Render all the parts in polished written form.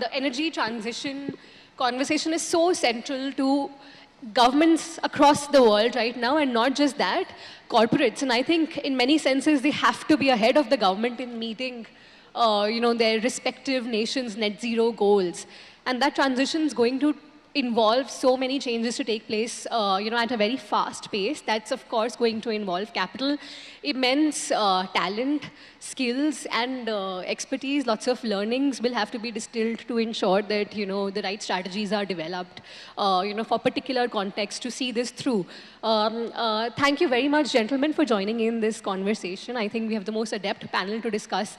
The energy transition conversation is so central to governments across the world right now, and not just that, corporates. And I think in many senses, they have to be ahead of the government in meeting their respective nations' net zero goals. And that transition is going to involve so many changes to take place, at a very fast pace. That's, of course, going to involve capital, immense talent, skills, and expertise. Lots of learnings will have to be distilled to ensure that, the right strategies are developed, for particular context to see this through. Thank you very much, gentlemen, for joining in this conversation. I think we have the most adept panel to discuss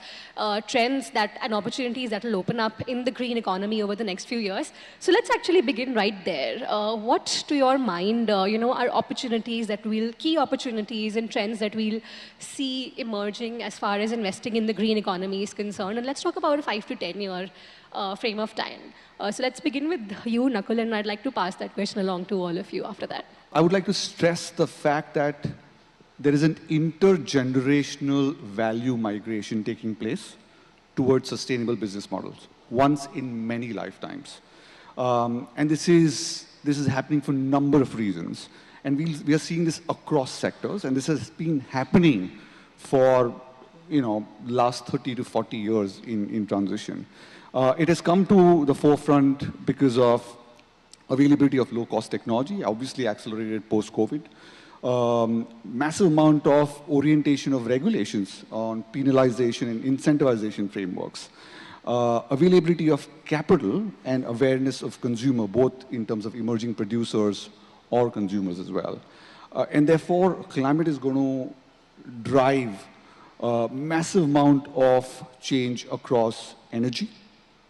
trends and opportunities that will open up in the green economy over the next few years. So let's actually begin right there. What, to your mind, are opportunities key opportunities and trends that we'll see emerging as far as investing in the green economy is concerned? And let's talk about a 5 to 10 year frame of time. So let's begin with you, Nakul, and I'd like to pass that question along to all of you after that. I would like to stress the fact that there is an intergenerational value migration taking place towards sustainable business models, once in many lifetimes. And this is happening for a number of reasons. And we are seeing this across sectors, and this has been happening for last 30 to 40 years in transition. It has come to the forefront because of availability of low-cost technology, obviously accelerated post-COVID. Massive amount of orientation of regulations on penalization and incentivization frameworks. Availability of capital and awareness of consumer, both in terms of emerging producers or consumers as well. And therefore, climate is going to drive a massive amount of change across energy,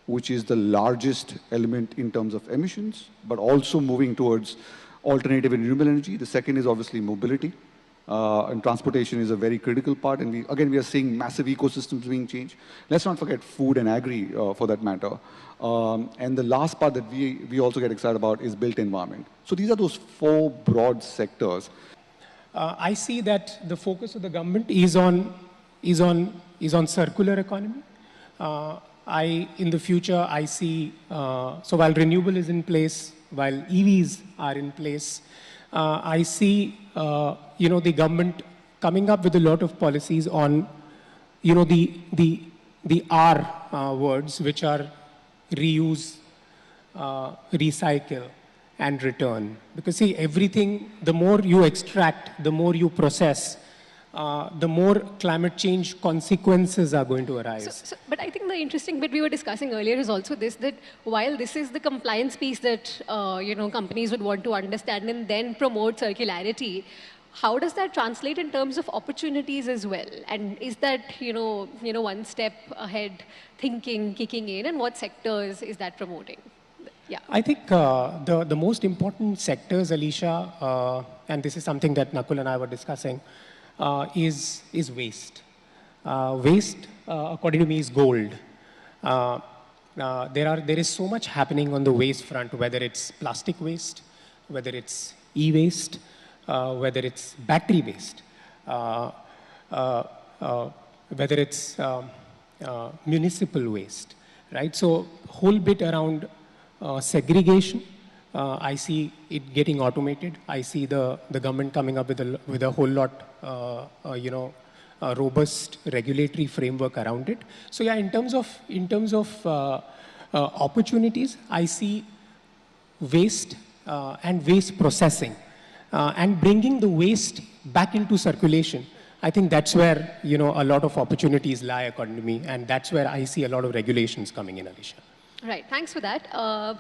which is the largest element in terms of emissions, but also moving towards alternative and renewable energy. The second is obviously mobility, and transportation is a very critical part. And we are seeing massive ecosystems being changed. Let's not forget food and agri, for that matter. And the last part that we also get excited about is built environment. So these are those 4 broad sectors. I see that the focus of the government is on circular economy. In the future, I see, so while renewable is in place, while EVs are in place, I see, the government coming up with a lot of policies on, the R words, which are reuse, recycle, and return. Because see, everything, the more you extract, the more you process, the more climate change consequences are going to arise. But I think the interesting bit we were discussing earlier is also this, that while this is the compliance piece that companies would want to understand and then promote circularity, how does that translate in terms of opportunities as well? And is that one step ahead thinking kicking in, and what sectors is that promoting? Yeah. I think the most important sectors, Alicia, and this is something that Nakul and I were discussing, is waste. Waste, according to me, is gold. There is so much happening on the waste front, whether it's plastic waste, whether it's e-waste, whether it's battery waste, whether it's municipal waste, right? So whole bit around segregation. I see it getting automated. I see the government coming up with a whole lot, a robust regulatory framework around it. So yeah, in terms of opportunities, I see waste and waste processing and bringing the waste back into circulation. I think that's where a lot of opportunities lie, according to me, and that's where I see a lot of regulations coming in, Alicia. Right, thanks for that.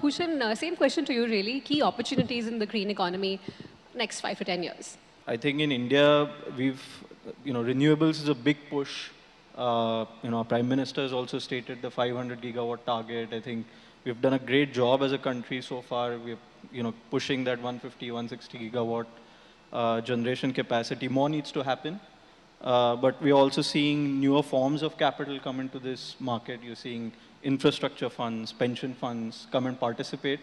Bhushan, same question to you really. Key opportunities in the green economy next 5 to 10 years. I think in India, renewables is a big push. Our Prime Minister has also stated the 500 gigawatt target. I think we've done a great job as a country so far. We're, pushing that 150, 160 gigawatt generation capacity. More needs to happen. But we're also seeing newer forms of capital come into this market. You're seeing infrastructure funds, pension funds come and participate.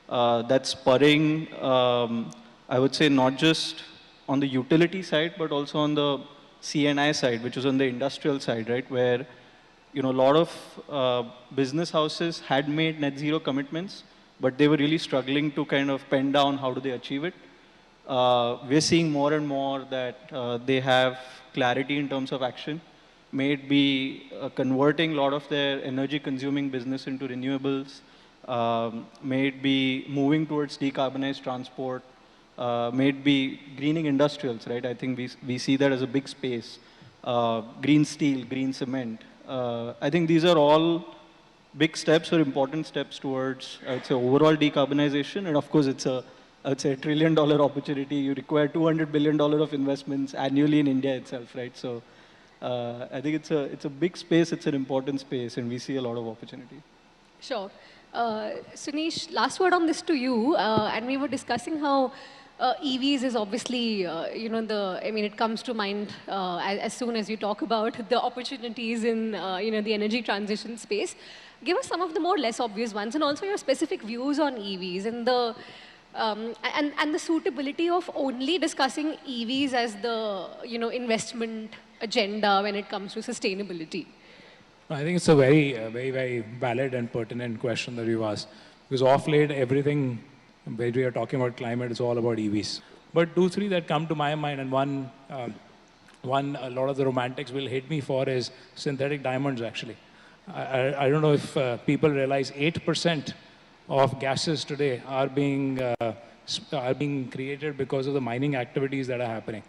That's spurring, I would say, not just on the utility side, but also on the C&I side, which is on the industrial side, right, where a lot of business houses had made net zero commitments, but they were really struggling to kind of pen down how do they achieve it. We're seeing more and more that they have clarity in terms of action. May it be converting a lot of their energy consuming business into renewables, may it be moving towards decarbonized transport, may it be greening industrials, right? I think we see that as a big space. Green steel, green cement. I think these are all big steps or important steps towards, I would say, overall decarbonization. And of course, I would say, $1 trillion opportunity. You require $200 billion of investments annually in India itself, right? So I think it's a big space, it's an important space, and we see a lot of opportunity. Sure. Sunish, last word on this to you. And we were discussing how EVs is obviously, it comes to mind as soon as you talk about the opportunities in, the energy transition space. Give us some of the more less obvious ones, and also your specific views on EVs and the and the suitability of only discussing EVs as the, investment agenda when it comes to sustainability. I think it's a very valid and pertinent question that you've asked. Because off late, everything, when we are talking about climate, is all about EVs. But two, three that come to my mind, and one a lot of the romantics will hate me for is synthetic diamonds, actually. I don't know if people realize 8% of gases today are being created because of the mining activities that are happening.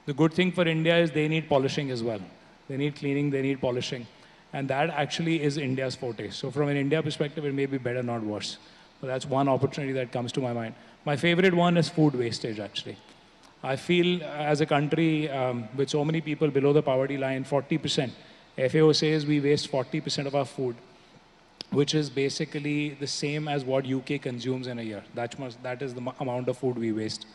The good thing for India is they need polishing as well. They need cleaning, they need polishing. And that actually is India's forte. So from an India perspective, it may be better, not worse. But that's one opportunity that comes to my mind. My favorite one is food wastage, actually. I feel as a country with so many people below the poverty line, 40%. FAO says we waste 40% of our food, which is basically the same as what UK consumes in a year. That is the amount of food we waste.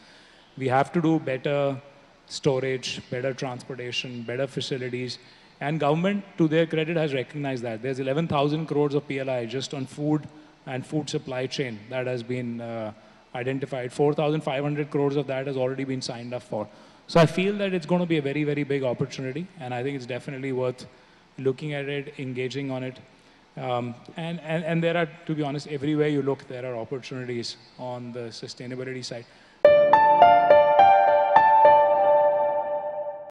We have to do better storage, better transportation, better facilities. And government, to their credit, has recognized that. There's 11,000 crores of PLI just on food and food supply chain that has been identified. 4,500 crores of that has already been signed up for. So I feel that it's going to be a very big opportunity, and I think it's definitely worth looking at it, engaging on it. And there are, to be honest, everywhere you look, there are opportunities on the sustainability side.